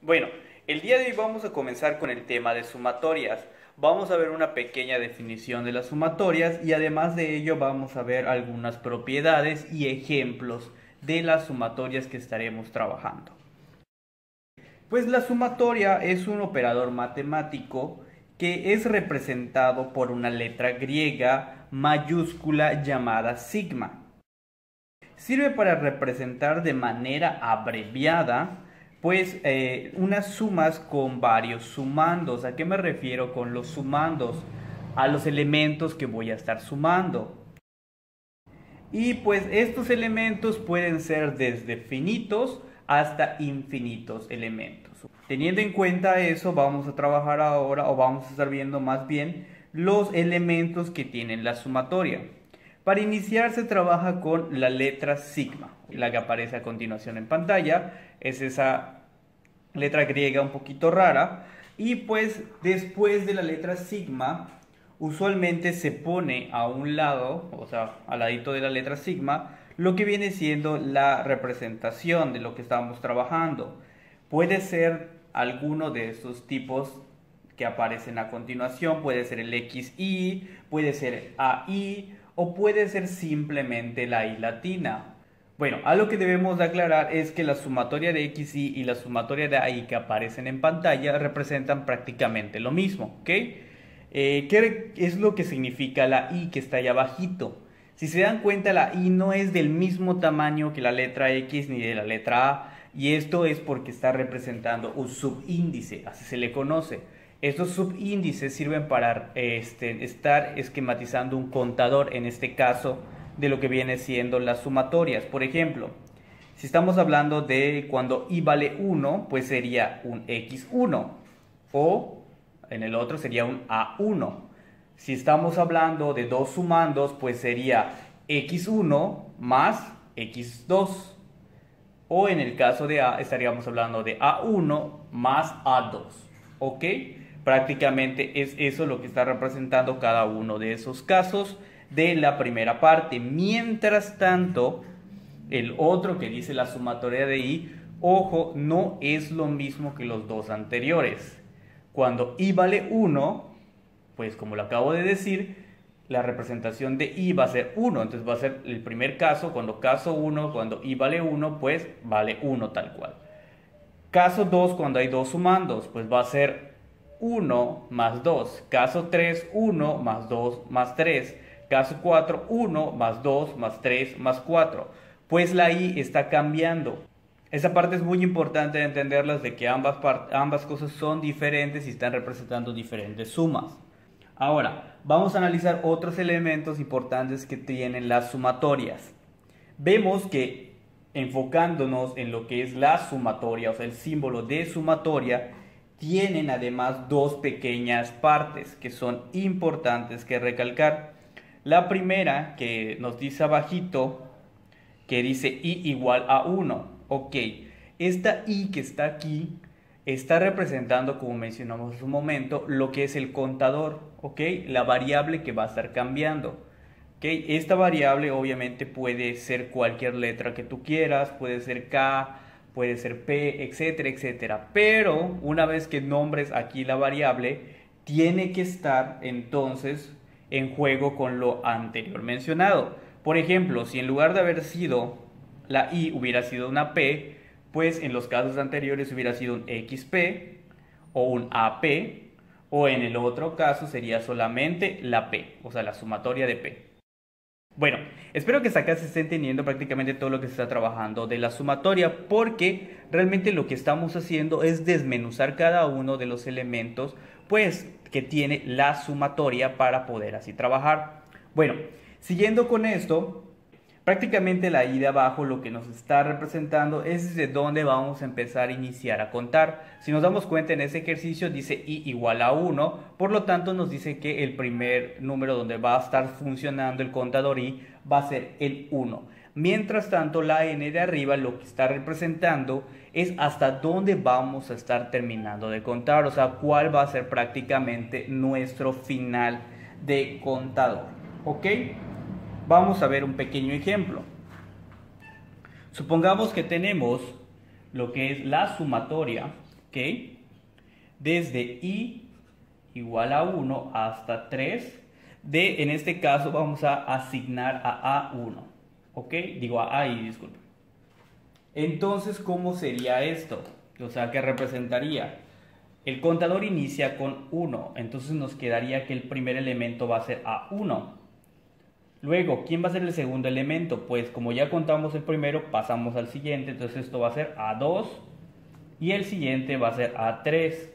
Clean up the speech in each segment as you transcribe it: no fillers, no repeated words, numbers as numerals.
Bueno, el día de hoy vamos a comenzar con el tema de sumatorias. Vamos a ver una pequeña definición de las sumatorias y además de ello vamos a ver algunas propiedades y ejemplos de las sumatorias que estaremos trabajando. Pues la sumatoria es un operador matemático que es representado por una letra griega mayúscula llamada sigma. Sirve para representar de manera abreviada pues unas sumas con varios sumandos. ¿A qué me refiero con los sumandos? A los elementos que voy a estar sumando. Y pues estos elementos pueden ser desde finitos hasta infinitos elementos. Teniendo en cuenta eso, vamos a trabajar ahora, o vamos a estar viendo más bien, los elementos que tienen la sumatoria. Para iniciar se trabaja con la letra sigma, la que aparece a continuación en pantalla. Es esa letra griega un poquito rara. Y pues después de la letra sigma, usualmente se pone a un lado, o sea, al ladito de la letra sigma, lo que viene siendo la representación de lo que estamos trabajando. Puede ser alguno de esos tipos que aparecen a continuación, puede ser el XI, puede ser AI o puede ser simplemente la I latina. Bueno, algo que debemos de aclarar es que la sumatoria de XI y la sumatoria de AI que aparecen en pantalla representan prácticamente lo mismo, ¿ok? ¿Qué es lo que significa la I que está ahí abajito? Si se dan cuenta, la I no es del mismo tamaño que la letra X ni de la letra A, y esto es porque está representando un subíndice, así se le conoce. Estos subíndices sirven para estar esquematizando un contador, en este caso, de lo que viene siendo las sumatorias. Por ejemplo, si estamos hablando de cuando I vale 1, pues sería un X1, o en el otro sería un A1. Si estamos hablando de dos sumandos, pues sería X1 más X2. O en el caso de A, estaríamos hablando de A1 más A2. ¿Ok? Prácticamente es eso lo que está representando cada uno de esos casos de la primera parte. Mientras tanto, el otro que dice la sumatoria de I, ojo, no es lo mismo que los dos anteriores. Cuando I vale 1, pues como lo acabo de decir, la representación de I va a ser 1. Entonces va a ser el primer caso, cuando caso 1, cuando I vale 1, pues vale 1 tal cual. Caso 2, cuando hay dos sumandos, pues va a ser 1 más 2. Caso 3, 1 más 2 más 3. Caso 4, 1 más 2 más 3 más 4. Pues la I está cambiando. Esa parte es muy importante de entenderlas, de que ambas cosas son diferentes y están representando diferentes sumas. Ahora, vamos a analizar otros elementos importantes que tienen las sumatorias. Vemos que enfocándonos en lo que es la sumatoria, o sea, el símbolo de sumatoria, tienen además dos pequeñas partes que son importantes que recalcar. La primera, que nos dice abajito, que dice I igual a 1. Ok, esta I que está aquí está representando, como mencionamos hace un momento, lo que es el contador, ¿ok? La variable que va a estar cambiando. ¿Okay? Esta variable obviamente puede ser cualquier letra que tú quieras, puede ser K, puede ser P, etcétera, etcétera. Pero una vez que nombres aquí la variable, tiene que estar entonces en juego con lo anterior mencionado. Por ejemplo, si en lugar de haber sido la I hubiera sido una P, pues en los casos anteriores hubiera sido un XP o un AP, o en el otro caso sería solamente la P, o sea, la sumatoria de P. Bueno, espero que hasta acá se esté entendiendo prácticamente todo lo que se está trabajando de la sumatoria, porque realmente lo que estamos haciendo es desmenuzar cada uno de los elementos pues que tiene la sumatoria para poder así trabajar. Bueno, siguiendo con esto, prácticamente la I de abajo lo que nos está representando es desde dónde vamos a empezar a iniciar a contar. Si nos damos cuenta, en ese ejercicio dice I igual a 1, por lo tanto nos dice que el primer número donde va a estar funcionando el contador I va a ser el 1. Mientras tanto, la N de arriba lo que está representando es hasta dónde vamos a estar terminando de contar, o sea, cuál va a ser prácticamente nuestro final de contador. ¿Ok? Vamos a ver un pequeño ejemplo. Supongamos que tenemos lo que es la sumatoria ¿ok? Desde i igual a 1 hasta 3. En este caso vamos a asignar a A1, ¿ok? Digo a AI, disculpen. Entonces, ¿cómo sería esto? O sea, ¿qué representaría? El contador inicia con 1, entonces nos quedaría que el primer elemento va a ser A1. Luego, ¿quién va a ser el segundo elemento? Pues como ya contamos el primero, pasamos al siguiente, entonces esto va a ser A2 y el siguiente va a ser A3.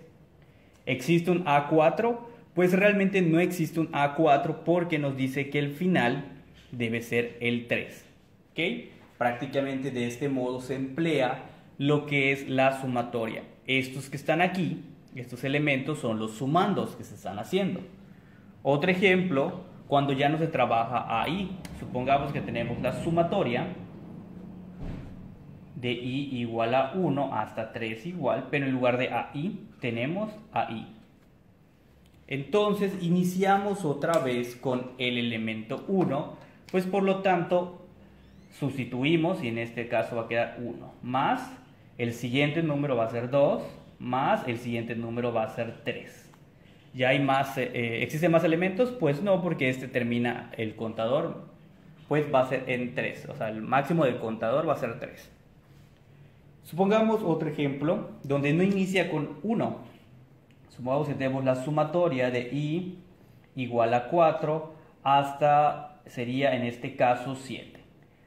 ¿Existe un A4? Pues realmente no existe un A4 porque nos dice que el final debe ser el 3. ¿Ok? Prácticamente de este modo se emplea lo que es la sumatoria. Estos que están aquí, estos elementos son los sumandos que se están haciendo. Otro ejemplo, cuando ya no se trabaja ahí, supongamos que tenemos la sumatoria de i igual a 1 hasta 3 igual, pero en lugar de AI tenemos AI. Entonces iniciamos otra vez con el elemento 1, pues por lo tanto sustituimos y en este caso va a quedar 1, más el siguiente número va a ser 2, más el siguiente número va a ser 3. ¿Ya hay más, existen más elementos? Pues no, porque este termina el contador, pues va a ser en 3, o sea el máximo del contador va a ser 3. Supongamos otro ejemplo donde no inicia con 1. Supongamos que tenemos la sumatoria de i igual a 4 hasta, sería en este caso 7.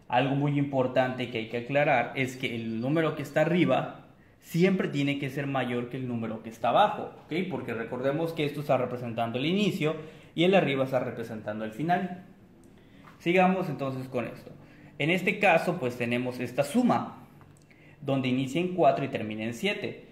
Algo muy importante que hay que aclarar es que el número que está arriba siempre tiene que ser mayor que el número que está abajo, ¿ok? Porque recordemos que esto está representando el inicio y el arriba está representando el final. Sigamos entonces con esto. En este caso pues tenemos esta suma donde inicia en 4 y termina en 7.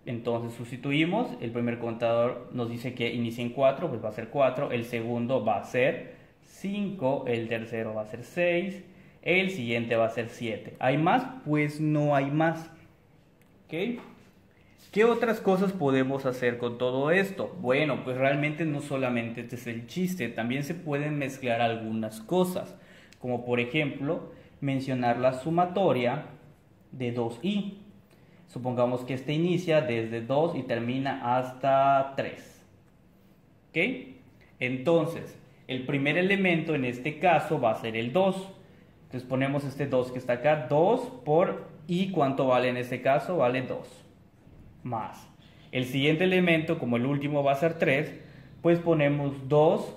Entonces sustituimos, el primer contador nos dice que inicia en 4, pues va a ser 4, el segundo va a ser 5, el tercero va a ser 6, el siguiente va a ser 7. ¿Hay más? Pues no hay más. ¿Ok? ¿Qué otras cosas podemos hacer con todo esto? Bueno, pues realmente no solamente este es el chiste, también se pueden mezclar algunas cosas, como por ejemplo mencionar la sumatoria de 2i. Supongamos que este inicia desde 2 y termina hasta 3. ¿Ok? Entonces, el primer elemento en este caso va a ser el 2. Entonces ponemos este 2 que está acá, 2 por i, ¿cuánto vale en este caso? Vale 2. Más. El siguiente elemento, como el último va a ser 3, pues ponemos 2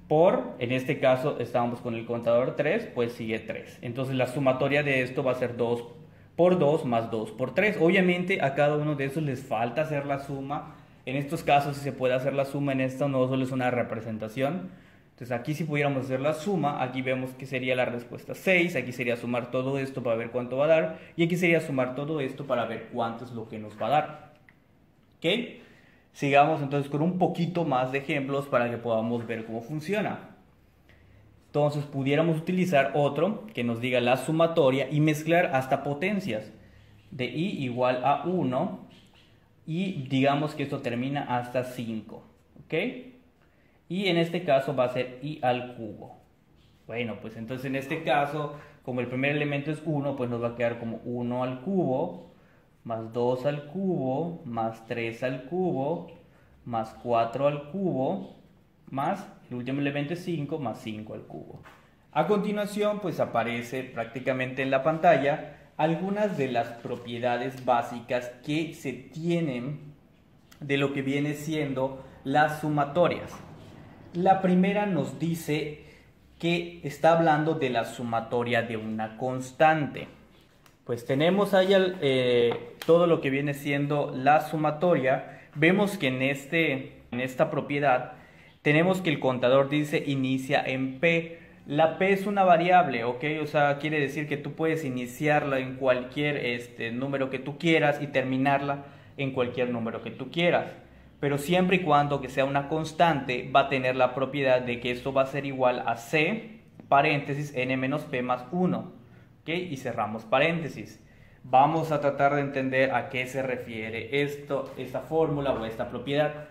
por, en este caso estamos con el contador 3, pues sigue 3. Entonces la sumatoria de esto va a ser 2 por 2 más 2 por 3. Obviamente a cada uno de esos les falta hacer la suma. En estos casos sí se puede hacer la suma, en esta no, solo es una representación. Entonces aquí si pudiéramos hacer la suma, aquí vemos que sería la respuesta 6, aquí sería sumar todo esto para ver cuánto va a dar, y aquí sería sumar todo esto para ver cuánto es lo que nos va a dar. ¿Ok? Sigamos entonces con un poquito más de ejemplos para que podamos ver cómo funciona. Entonces pudiéramos utilizar otro que nos diga la sumatoria y mezclar hasta potencias de i igual a 1 y digamos que esto termina hasta 5, ¿ok? Y en este caso va a ser i al cubo. Bueno, pues entonces en este caso, como el primer elemento es 1, pues nos va a quedar como 1 al cubo, más 2 al cubo, más 3 al cubo, más 4 al cubo, más el último elemento es 5, más 5 al cubo. A continuación, pues aparece prácticamente en la pantalla algunas de las propiedades básicas que se tienen de lo que viene siendo las sumatorias. La primera nos dice que está hablando de la sumatoria de una constante. Pues tenemos ahí todo lo que viene siendo la sumatoria. Vemos que en esta propiedad tenemos que el contador dice inicia en P. La P es una variable, ¿ok? O sea, quiere decir que tú puedes iniciarla en cualquier número que tú quieras y terminarla en cualquier número que tú quieras. Pero siempre y cuando que sea una constante, va a tener la propiedad de que esto va a ser igual a C, paréntesis, n menos P más 1. ¿Ok? Y cerramos paréntesis. Vamos a tratar de entender a qué se refiere esta fórmula o esta propiedad.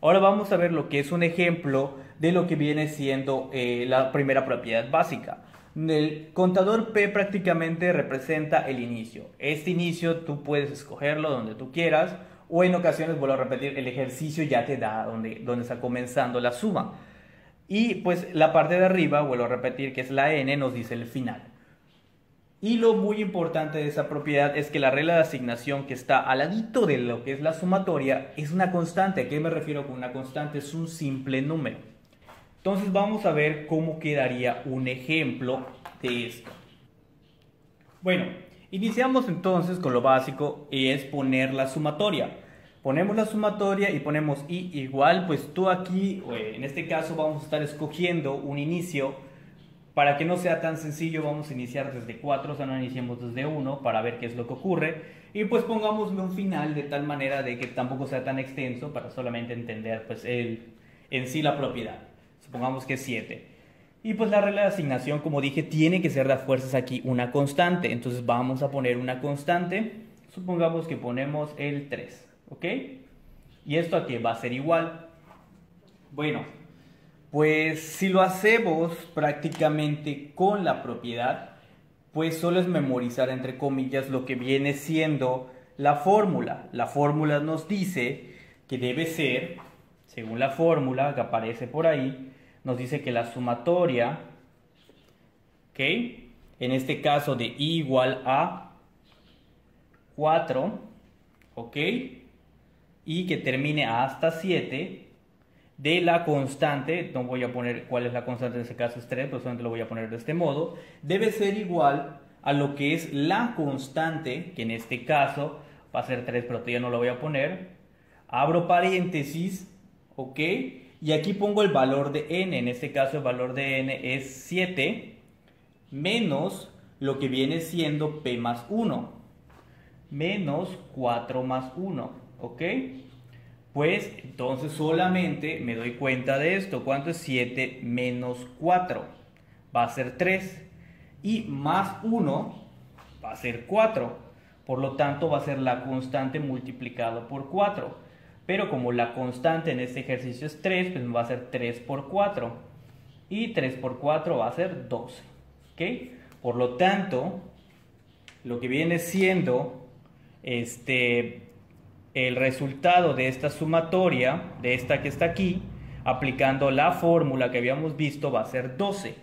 Ahora vamos a ver lo que es un ejemplo de lo que viene siendo la primera propiedad básica. El contador P prácticamente representa el inicio. Este inicio tú puedes escogerlo donde tú quieras, o en ocasiones, vuelvo a repetir, el ejercicio ya te da donde está comenzando la suma. Y pues la parte de arriba, vuelvo a repetir, que es la n, nos dice el final. Y lo muy importante de esa propiedad es que la regla de asignación que está al ladito de lo que es la sumatoria es una constante. ¿A qué me refiero con una constante? Es un simple número. Entonces vamos a ver cómo quedaría un ejemplo de esto. Bueno, iniciamos entonces con lo básico y es poner la sumatoria. Ponemos la sumatoria y ponemos i igual, pues tú aquí, en este caso vamos a estar escogiendo un inicio. Para que no sea tan sencillo, vamos a iniciar desde 4, o sea, no iniciemos desde 1 para ver qué es lo que ocurre. Y pues pongámosle un final de tal manera de que tampoco sea tan extenso para solamente entender pues en sí la propiedad. Supongamos que es 7. Y pues la regla de asignación, como dije, tiene que ser de a fuerzas aquí una constante. Entonces vamos a poner una constante. Supongamos que ponemos el 3, ¿ok? ¿Y esto aquí va a ser igual? Bueno, pues si lo hacemos prácticamente con la propiedad, pues solo es memorizar entre comillas lo que viene siendo la fórmula. La fórmula nos dice que debe ser, según la fórmula que aparece por ahí, nos dice que la sumatoria, ¿ok? En este caso de i igual a 4, ¿ok? Y que termine hasta 7 de la constante, no voy a poner cuál es la constante en ese caso es 3, pero solamente lo voy a poner de este modo, debe ser igual a lo que es la constante, que en este caso va a ser 3, pero todavía no lo voy a poner. Abro paréntesis, ¿ok? Y aquí pongo el valor de n, en este caso el valor de n es 7, menos lo que viene siendo p más 1, menos 4 más 1, ¿ok? Pues entonces solamente me doy cuenta de esto. ¿Cuánto es 7 menos 4? Va a ser 3. Y más 1 va a ser 4. Por lo tanto va a ser la constante multiplicado por 4. Pero como la constante en este ejercicio es 3, pues va a ser 3 por 4. Y 3 por 4 va a ser 12. ¿Ok? Por lo tanto, lo que viene siendo el resultado de esta sumatoria, de esta que está aquí, aplicando la fórmula que habíamos visto, va a ser 12.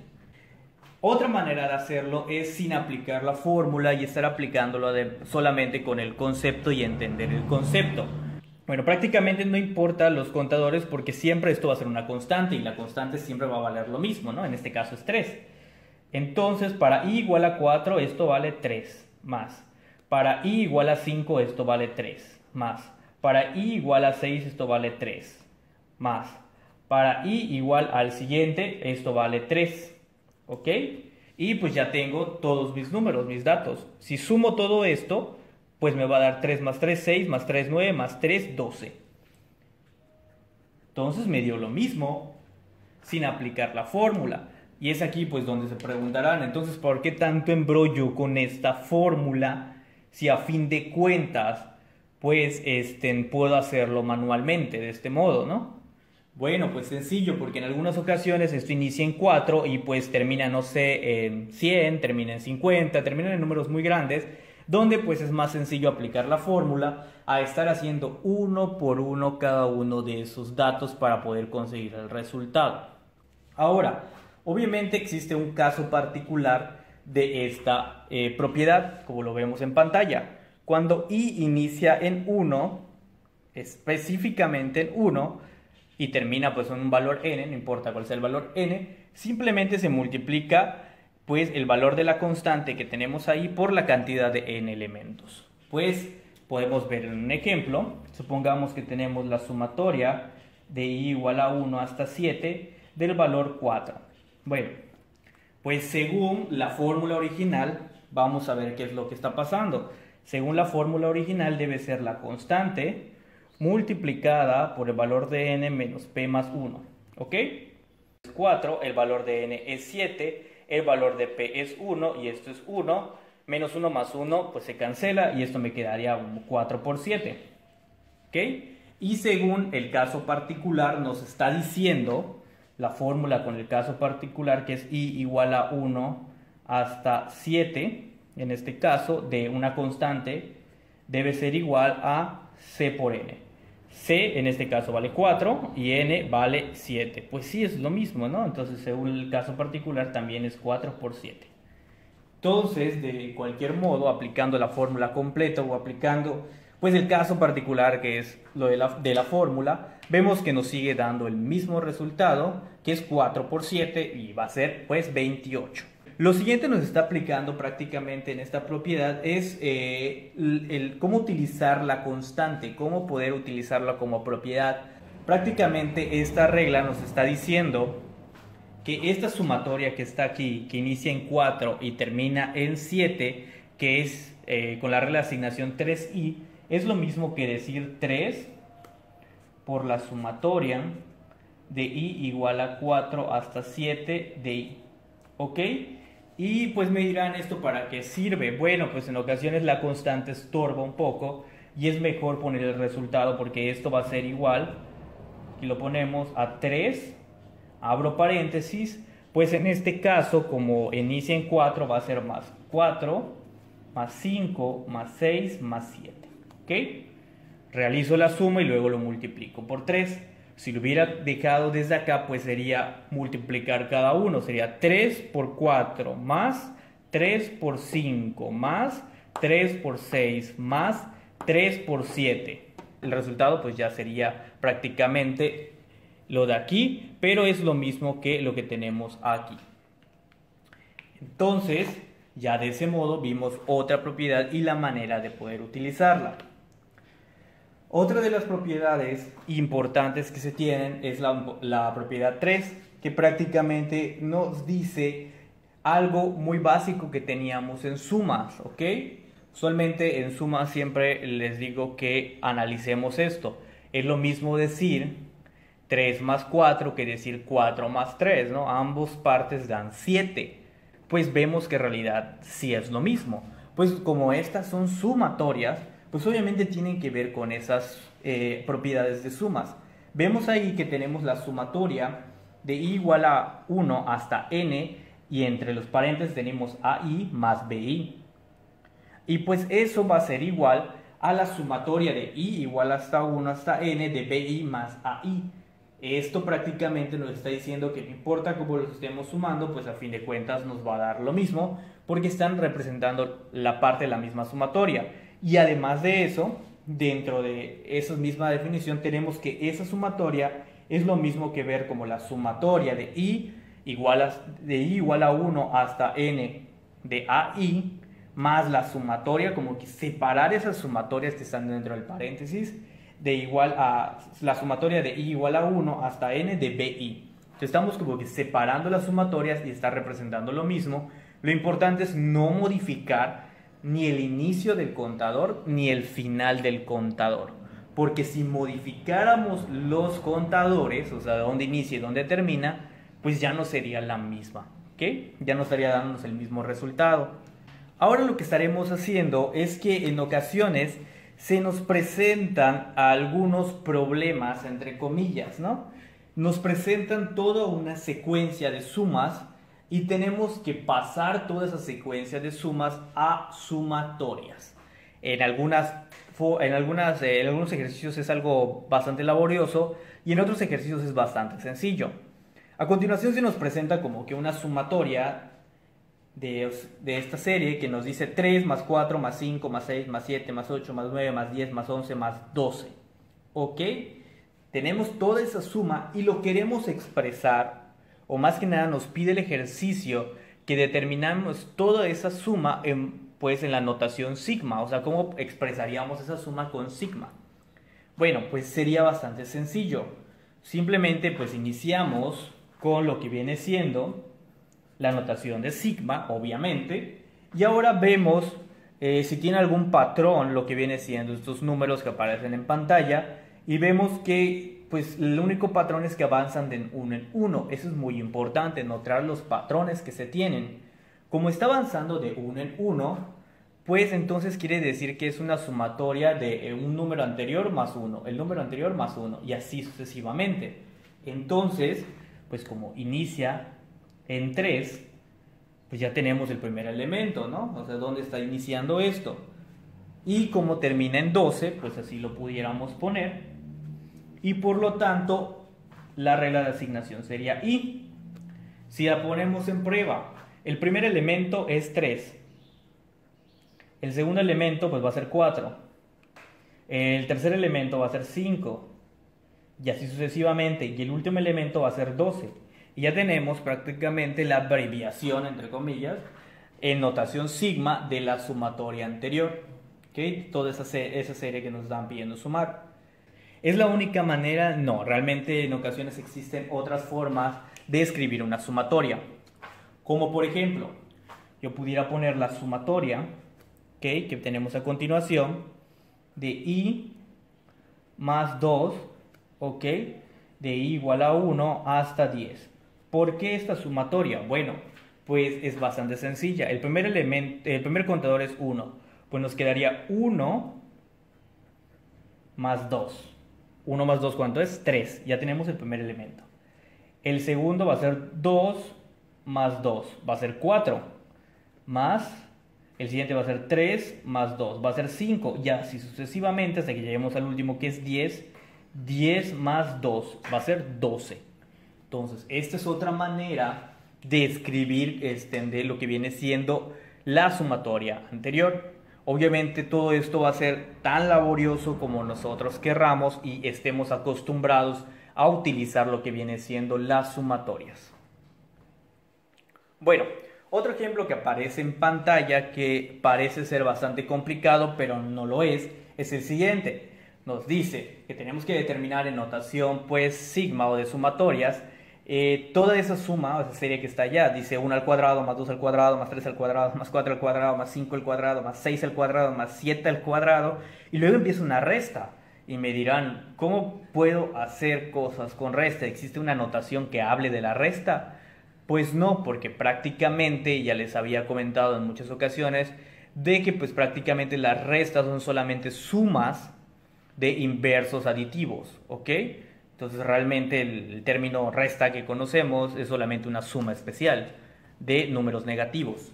Otra manera de hacerlo es sin aplicar la fórmula y estar aplicándolo solamente con el concepto y entender el concepto. Bueno, prácticamente no importa los contadores porque siempre esto va a ser una constante y la constante siempre va a valer lo mismo, ¿no? En este caso es 3. Entonces, para i igual a 4, esto vale 3 más. Para i igual a 5, esto vale 3 más. Para i igual a 6, esto vale 3 más. Para i igual al siguiente, esto vale 3. ¿Ok? Y pues ya tengo todos mis números, mis datos. Si sumo todo esto, pues me va a dar 3 más 3, 6, más 3, 9, más 3, 12. Entonces me dio lo mismo sin aplicar la fórmula. Y es aquí pues donde se preguntarán, entonces, ¿por qué tanto embrollo con esta fórmula si a fin de cuentas pues puedo hacerlo manualmente de este modo, ¿no? Bueno, pues sencillo, porque en algunas ocasiones esto inicia en 4 y pues termina, no sé, en 100, termina en 50, termina en números muy grandes, donde pues es más sencillo aplicar la fórmula a estar haciendo uno por uno cada uno de esos datos para poder conseguir el resultado. Ahora, obviamente existe un caso particular de esta propiedad, como lo vemos en pantalla. Cuando i inicia en 1, específicamente en 1, y termina pues en un valor n, no importa cuál sea el valor n, simplemente se multiplica pues el valor de la constante que tenemos ahí por la cantidad de n elementos. Pues podemos ver en un ejemplo, supongamos que tenemos la sumatoria de i igual a 1 hasta 7 del valor 4. Bueno, pues según la fórmula original, vamos a ver qué es lo que está pasando. Según la fórmula original debe ser la constante multiplicada por el valor de n menos p más 1, ¿ok? 4, el valor de n es 7, el valor de p es 1 y esto es 1, menos 1 más 1 pues se cancela y esto me quedaría 4 por 7, ¿ok? Y según el caso particular nos está diciendo la fórmula con el caso particular que es i igual a 1 hasta 7, en este caso, de una constante, debe ser igual a c por n. C en este caso vale 4 y n vale 7. Pues sí, es lo mismo, ¿no? Entonces, según el caso particular, también es 4 por 7. Entonces, de cualquier modo, aplicando la fórmula completa o aplicando pues el caso particular que es lo de la fórmula, vemos que nos sigue dando el mismo resultado, que es 4 por 7 y va a ser pues 28. Lo siguiente nos está aplicando prácticamente en esta propiedad es cómo utilizar la constante, cómo poder utilizarla como propiedad. Prácticamente esta regla nos está diciendo que esta sumatoria que está aquí, que inicia en 4 y termina en 7, que es con la regla de asignación 3i, es lo mismo que decir 3 por la sumatoria de i igual a 4 hasta 7 de i. ¿Ok? Y pues me dirán, ¿esto para qué sirve? Bueno, pues en ocasiones la constante estorba un poco y es mejor poner el resultado porque esto va a ser igual, aquí lo ponemos, a 3, abro paréntesis, pues en este caso como inicia en 4 va a ser más 4, más 5, más 6, más 7. ¿Ok? Realizo la suma y luego lo multiplico por 3. Si lo hubiera dejado desde acá, pues sería multiplicar cada uno. Sería 3 por 4 más 3 por 5 más 3 por 6 más 3 por 7. El resultado pues ya sería prácticamente lo de aquí, pero es lo mismo que lo que tenemos aquí. Entonces, ya de ese modo vimos otra propiedad y la manera de poder utilizarla. Otra de las propiedades importantes que se tienen es la propiedad 3, que prácticamente nos dice algo muy básico que teníamos en sumas, ¿ok? Usualmente en sumas siempre les digo que analicemos esto. Es lo mismo decir 3 más 4 que decir 4 más 3, ¿no? Ambos partes dan 7. Pues vemos que en realidad sí es lo mismo. Pues como estas son sumatorias, pues obviamente tienen que ver con esas propiedades de sumas. Vemos ahí que tenemos la sumatoria de i igual a 1 hasta n y entre los paréntesis tenemos ai más bi. Y pues eso va a ser igual a la sumatoria de i igual hasta 1 hasta n de bi más ai. Esto prácticamente nos está diciendo que no importa cómo los estemos sumando, pues a fin de cuentas nos va a dar lo mismo porque están representando la parte de la misma sumatoria. Y además de eso, dentro de esa misma definición tenemos que esa sumatoria es lo mismo que ver como la sumatoria de i igual a 1 hasta n de ai más la sumatoria, como que separar esas sumatorias que están dentro del paréntesis, de igual a la sumatoria de i igual a 1 hasta n de bi. Entonces estamos como que separando las sumatorias y está representando lo mismo. Lo importante es no modificar ni el inicio del contador ni el final del contador, porque si modificáramos los contadores, o sea, dónde inicia y dónde termina, pues ya no sería la misma, ¿ok? Ya no estaría dándonos el mismo resultado. Ahora lo que estaremos haciendo es que en ocasiones se nos presentan algunos problemas, entre comillas, ¿no? Nos presentan toda una secuencia de sumas y tenemos que pasar toda esa secuencia de sumas a sumatorias. En algunos ejercicios es algo bastante laborioso y en otros ejercicios es bastante sencillo. A continuación se nos presenta como que una sumatoria de esta serie que nos dice 3 más 4 más 5 más 6 más 7 más 8 más 9 más 10 más 11 más 12. ¿Ok? Tenemos toda esa suma y lo queremos expresar, o más que nada nos pide el ejercicio que determinamos toda esa suma pues en la notación sigma, o sea, cómo expresaríamos esa suma con sigma. Bueno, pues sería bastante sencillo. Simplemente pues iniciamos con lo que viene siendo la notación de sigma, obviamente, y ahora vemos si tiene algún patrón lo que viene siendo estos números que aparecen en pantalla, y vemos que pues el único patrón es que avanzan de uno en uno. Eso es muy importante, notar los patrones que se tienen. Como está avanzando de uno en uno, pues entonces quiere decir que es una sumatoria de un número anterior más uno, el número anterior más uno, y así sucesivamente. Entonces, pues como inicia en 3, pues ya tenemos el primer elemento, ¿no? O sea, ¿dónde está iniciando esto? Y como termina en 12, pues así lo pudiéramos poner. Y por lo tanto, la regla de asignación sería I. Si la ponemos en prueba, el primer elemento es 3. El segundo elemento pues va a ser 4. El tercer elemento va a ser 5. Y así sucesivamente. Y el último elemento va a ser 12. Y ya tenemos prácticamente la abreviación, entre comillas, en notación sigma de la sumatoria anterior. ¿Okay? Toda esa serie que nos están pidiendo sumar. ¿Es la única manera? No, realmente en ocasiones existen otras formas de escribir una sumatoria. Como por ejemplo, yo pudiera poner la sumatoria, ¿okay?, que tenemos a continuación, de I más 2, ¿ok?, de I igual a 1 hasta 10. ¿Por qué esta sumatoria? Bueno, pues es bastante sencilla. El primer contador es 1. Pues nos quedaría 1 más 2. 1 más 2, ¿cuánto es? 3. Ya tenemos el primer elemento. El segundo va a ser 2 más 2. Va a ser 4. Más, el siguiente va a ser 3 más 2. Va a ser 5. Y así sucesivamente hasta que lleguemos al último, que es 10. 10 más 2 va a ser 12. Entonces, esta es otra manera de escribir de lo que viene siendo la sumatoria anterior. Obviamente todo esto va a ser tan laborioso como nosotros querramos y estemos acostumbrados a utilizar lo que viene siendo las sumatorias. Bueno, otro ejemplo que aparece en pantalla que parece ser bastante complicado, pero no lo es el siguiente. Nos dice que tenemos que determinar en notación pues sigma o de sumatorias toda esa suma, o esa serie que está allá. Dice 1 al cuadrado, más 2 al cuadrado, más 3 al cuadrado, más 4 al cuadrado, más 5 al cuadrado, más 6 al cuadrado, más 7 al cuadrado. Y luego empieza una resta. Y me dirán, ¿cómo puedo hacer cosas con resta? ¿Existe una notación que hable de la resta? Pues no, porque prácticamente, ya les había comentado en muchas ocasiones, de que pues prácticamente las restas son solamente sumas de inversos aditivos, ¿ok? Entonces realmente el término resta que conocemos es solamente una suma especial de números negativos.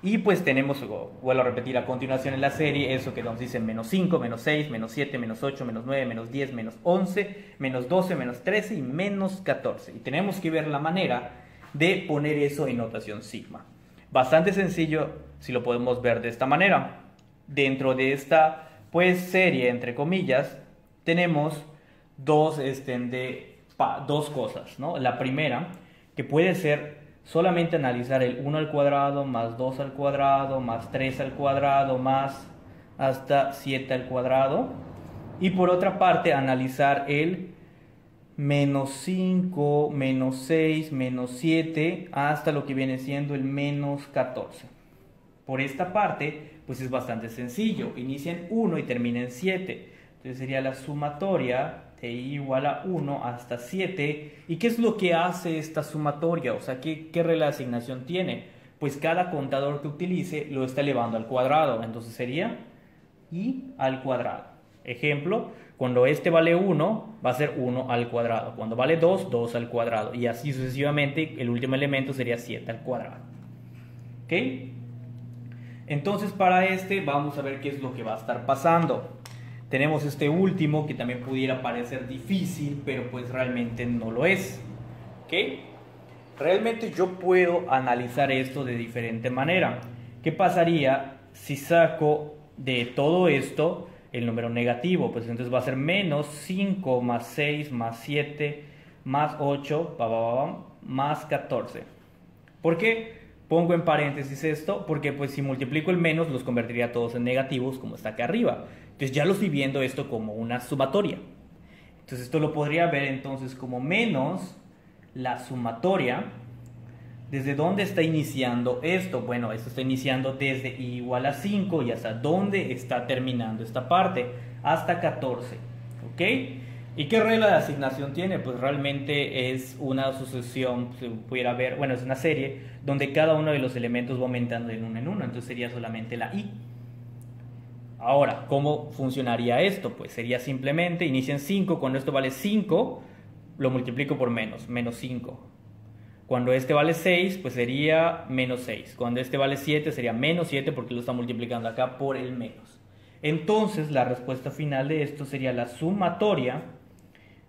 Y pues tenemos, vuelvo a repetir a continuación en la serie, eso que nos dicen menos 5, menos 6, menos 7, menos 8, menos 9, menos 10, menos 11, menos 12, menos 13 y menos 14. Y tenemos que ver la manera de poner eso en notación sigma. Bastante sencillo si lo podemos ver de esta manera. Dentro de esta pues serie, entre comillas, tenemos dos cosas, ¿no? La primera, que puede ser solamente analizar el 1 al cuadrado, más 2 al cuadrado, más 3 al cuadrado, más hasta 7 al cuadrado. Y por otra parte, analizar el menos 5, menos 6, menos 7, hasta lo que viene siendo el menos 14. Por esta parte, pues es bastante sencillo. Inicia en 1 y termina en 7. Entonces sería la sumatoria de I igual a 1 hasta 7. ¿Y qué es lo que hace esta sumatoria? O sea, ¿qué regla de asignación tiene? Pues cada contador que utilice lo está elevando al cuadrado. Entonces sería I al cuadrado. Ejemplo, cuando este vale 1, va a ser 1 al cuadrado. Cuando vale 2, 2 al cuadrado. Y así sucesivamente, el último elemento sería 7 al cuadrado. ¿Ok? Entonces para vamos a ver qué es lo que va a estar pasando. Tenemos este último que también pudiera parecer difícil, pero pues realmente no lo es. ¿Ok? Realmente yo puedo analizar esto de diferente manera. ¿Qué pasaría si saco de todo esto el número negativo? Pues entonces va a ser menos 5 más 6 más 7 más 8 más 14. ¿Por qué pongo en paréntesis esto? Porque pues si multiplico el menos los convertiría todos en negativos como está acá arriba. Entonces ya lo estoy viendo esto como una sumatoria. Entonces esto lo podría ver entonces como menos la sumatoria. ¿Desde dónde está iniciando esto? Bueno, esto está iniciando desde I igual a 5 y hasta dónde está terminando esta parte, hasta 14. ¿Ok? ¿Y qué regla de asignación tiene? Pues realmente es una sucesión, se pudiera ver, bueno, es una serie donde cada uno de los elementos va aumentando de uno en uno, entonces sería solamente la I. Ahora, ¿cómo funcionaría esto? Pues sería simplemente, inicia en 5, cuando esto vale 5, lo multiplico por menos 5. Cuando este vale 6, pues sería menos 6. Cuando este vale 7, sería menos 7 porque lo está multiplicando acá por el menos. Entonces, la respuesta final de esto sería la sumatoria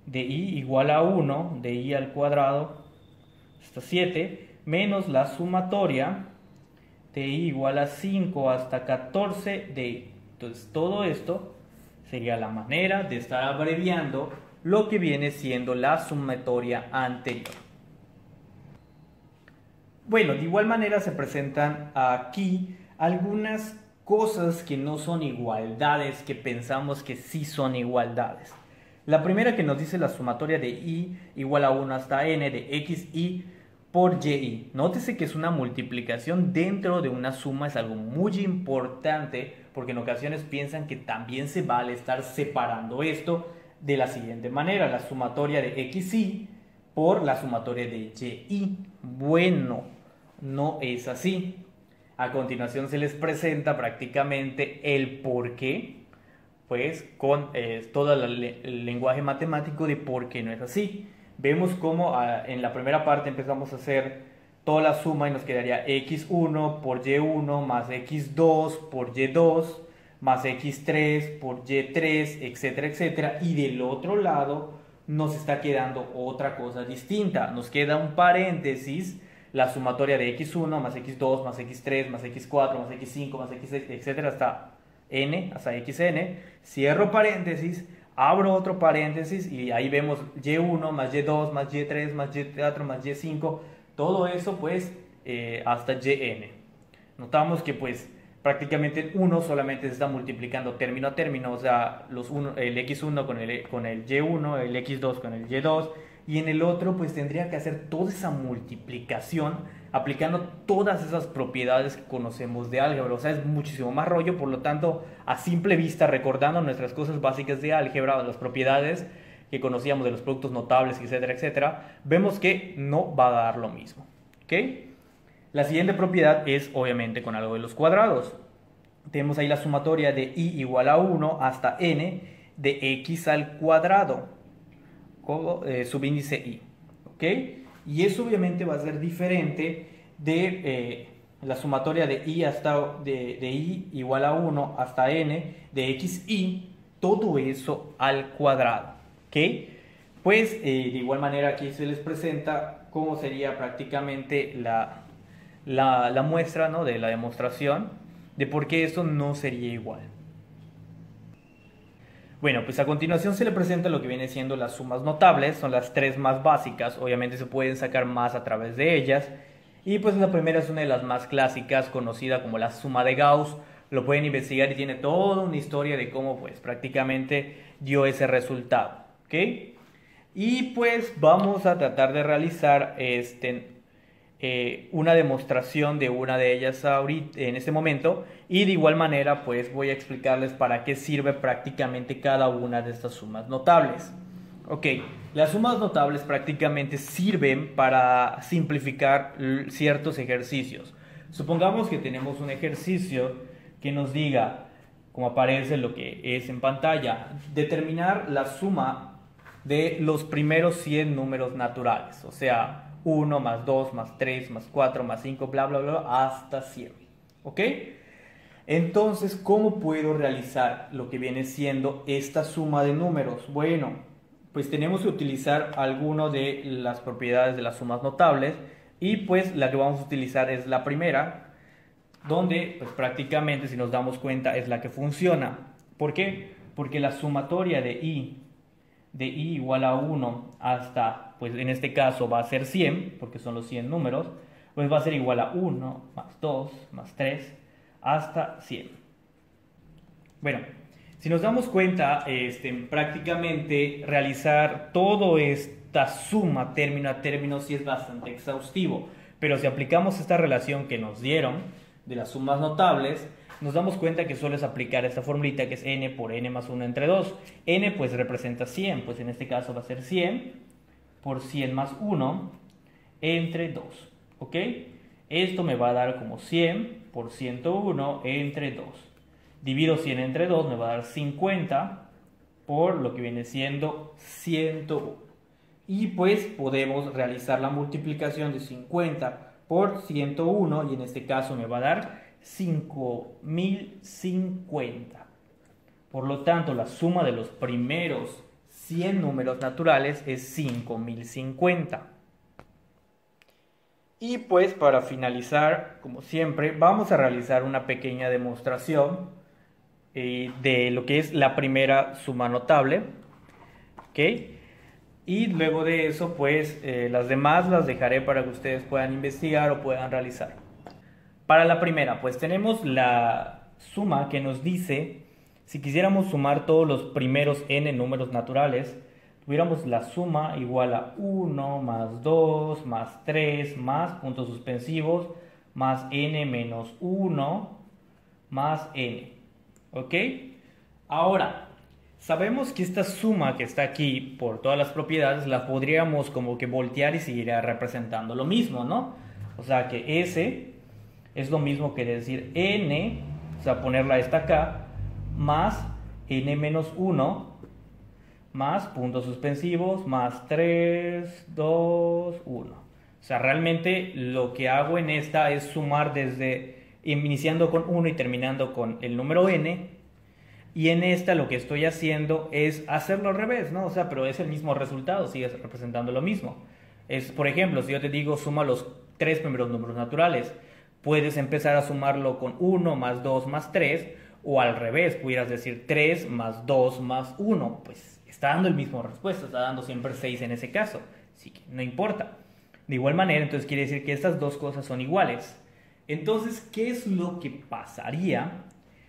de i igual a 1, de i al cuadrado, hasta 7, menos la sumatoria de i igual a 5 hasta 14 de i. Entonces, todo esto sería la manera de estar abreviando lo que viene siendo la sumatoria anterior. Bueno, de igual manera se presentan aquí algunas cosas que no son igualdades, que pensamos que sí son igualdades. La primera que nos dice la sumatoria de i igual a 1 hasta n de xi por yi. Nótese que es una multiplicación dentro de una suma, es algo muy importante porque en ocasiones piensan que también se vale estar separando esto de la siguiente manera, la sumatoria de xi por la sumatoria de yi. Bueno, no es así. A continuación se les presenta prácticamente el por qué, pues con todo el lenguaje matemático de por qué no es así. Vemos cómo en la primera parte empezamos a hacer toda la suma y nos quedaría x1 por y1 más x2 por y2 más x3 por y3, etcétera, etcétera. Y del otro lado nos está quedando otra cosa distinta. Nos queda un paréntesis, la sumatoria de x1 más x2 más x3 más x4 más x5 más x6, etcétera, hasta n, hasta xn. Cierro paréntesis, abro otro paréntesis y ahí vemos y1 más y2 más y3 más y4 más y5, todo eso pues hasta yn. Notamos que pues prácticamente uno solamente se está multiplicando término a término, o sea, el x1 con el y1, el x2 con el y2, y en el otro pues tendría que hacer toda esa multiplicación aplicando todas esas propiedades que conocemos de álgebra. O sea, es muchísimo más rollo. Por lo tanto, a simple vista, recordando nuestras cosas básicas de álgebra, las propiedades que conocíamos de los productos notables, etcétera, etcétera, vemos que no va a dar lo mismo. ¿Ok? La siguiente propiedad es obviamente con algo de los cuadrados. Tenemos ahí la sumatoria de i igual a 1 hasta n de x al cuadrado, subíndice i. ¿Ok? Y eso obviamente va a ser diferente de la sumatoria de i, de i igual a 1 hasta n de xi, todo eso al cuadrado. ¿Ok? Pues de igual manera aquí se les presenta cómo sería prácticamente la muestra, ¿no?, de la demostración de por qué eso no sería igual. Bueno, pues a continuación se le presenta lo que viene siendo las sumas notables, son las tres más básicas, obviamente se pueden sacar más a través de ellas, y pues la primera es una de las más clásicas, conocida como la suma de Gauss. Lo pueden investigar y tiene toda una historia de cómo pues prácticamente dio ese resultado, ¿ok? Y pues vamos a tratar de realizar una demostración de una de ellas ahorita, en este momento, y de igual manera pues voy a explicarles para qué sirve prácticamente cada una de estas sumas notables. Ok, las sumas notables prácticamente sirven para simplificar ciertos ejercicios. Supongamos que tenemos un ejercicio que nos diga, como aparece lo que es en pantalla, determinar la suma de los primeros 100 números naturales, o sea, 1 más 2 más 3 más 4 más 5, bla, bla, bla, hasta 100. ¿Ok? Entonces, ¿cómo puedo realizar lo que viene siendo esta suma de números? Bueno, pues tenemos que utilizar alguna de las propiedades de las sumas notables y pues la que vamos a utilizar es la primera, donde pues prácticamente, si nos damos cuenta, es la que funciona. ¿Por qué? Porque la sumatoria de i igual a 1 hasta, pues en este caso va a ser 100, porque son los 100 números, pues va a ser igual a 1 más 2 más 3 hasta 100. Bueno, si nos damos cuenta, prácticamente realizar toda esta suma término a término sí es bastante exhaustivo, pero si aplicamos esta relación que nos dieron de las sumas notables, nos damos cuenta que solo es aplicar esta formulita que es n por n más 1 entre 2. N pues representa 100, pues en este caso va a ser 100 por 100 más 1 entre 2. ¿Ok? Esto me va a dar como 100 por 101 entre 2. Divido 100 entre 2, me va a dar 50 por lo que viene siendo 101. Y pues podemos realizar la multiplicación de 50 por 101 y en este caso me va a dar 5050. Por lo tanto, la suma de los primeros 100 números naturales es 5050. Y pues para finalizar, como siempre, vamos a realizar una pequeña demostración de lo que es la primera suma notable. ¿Ok? Y luego de eso, pues las demás las dejaré para que ustedes puedan investigar o puedan realizar. Para la primera, pues tenemos la suma que nos dice, si quisiéramos sumar todos los primeros n números naturales, tuviéramos la suma igual a 1 más 2 más 3 más puntos suspensivos más n menos 1 más n. ¿Ok? Ahora, sabemos que esta suma que está aquí por todas las propiedades la podríamos como que voltear y seguir representando lo mismo, ¿no? O sea que S es lo mismo que decir n, o sea, ponerla esta acá, más n menos 1, más puntos suspensivos, más 3, 2, 1. O sea, realmente lo que hago en esta es sumar desde, iniciando con 1 y terminando con el número n, y en esta lo que estoy haciendo es hacerlo al revés, ¿no? O sea, pero es el mismo resultado, sigues representando lo mismo. Es, por ejemplo, si yo te digo suma los 3 primeros números naturales, puedes empezar a sumarlo con 1 más 2 más 3, o al revés, pudieras decir 3 más 2 más 1, pues está dando el mismo respuesta, está dando siempre 6 en ese caso, así que no importa. De igual manera, entonces quiere decir que estas dos cosas son iguales. Entonces, ¿qué es lo que pasaría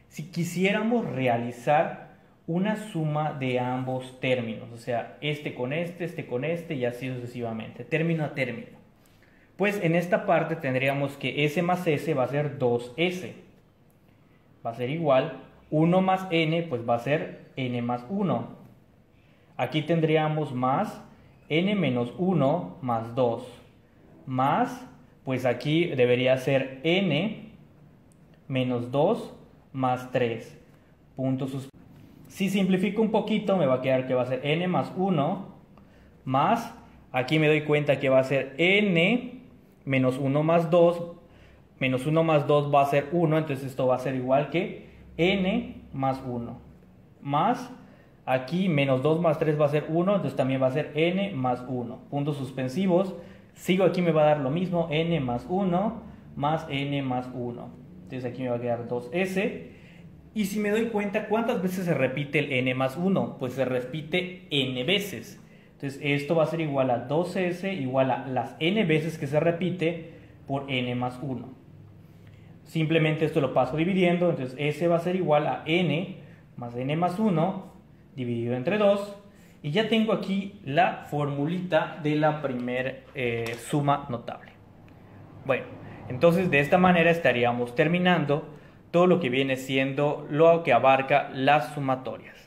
si quisiéramos realizar una suma de ambos términos? O sea, este con este y así sucesivamente, término a término. Pues en esta parte tendríamos que s más s va a ser 2s. Va a ser igual, 1 más n, pues va a ser n más 1. Aquí tendríamos más n menos 1 más 2. Más, pues aquí debería ser n menos 2 más 3. Si simplifico un poquito, me va a quedar que va a ser n más 1 más, aquí me doy cuenta que va a ser n menos 1 más 2, menos 1 más 2 va a ser 1, entonces esto va a ser igual que n más 1. Más, aquí menos 2 más 3 va a ser 1, entonces también va a ser n más 1. Puntos suspensivos, sigo aquí me va a dar lo mismo, n más 1 más n más 1. Entonces aquí me va a quedar 2s. Y si me doy cuenta, ¿cuántas veces se repite el n más 1? Pues se repite n veces. Entonces esto va a ser igual a 2s igual a las n veces que se repite por n más 1. Simplemente esto lo paso dividiendo, entonces s va a ser igual a n más n más 1 dividido entre 2. Y ya tengo aquí la formulita de la primer suma notable. Bueno, entonces de esta manera estaríamos terminando todo lo que viene siendo lo que abarca las sumatorias.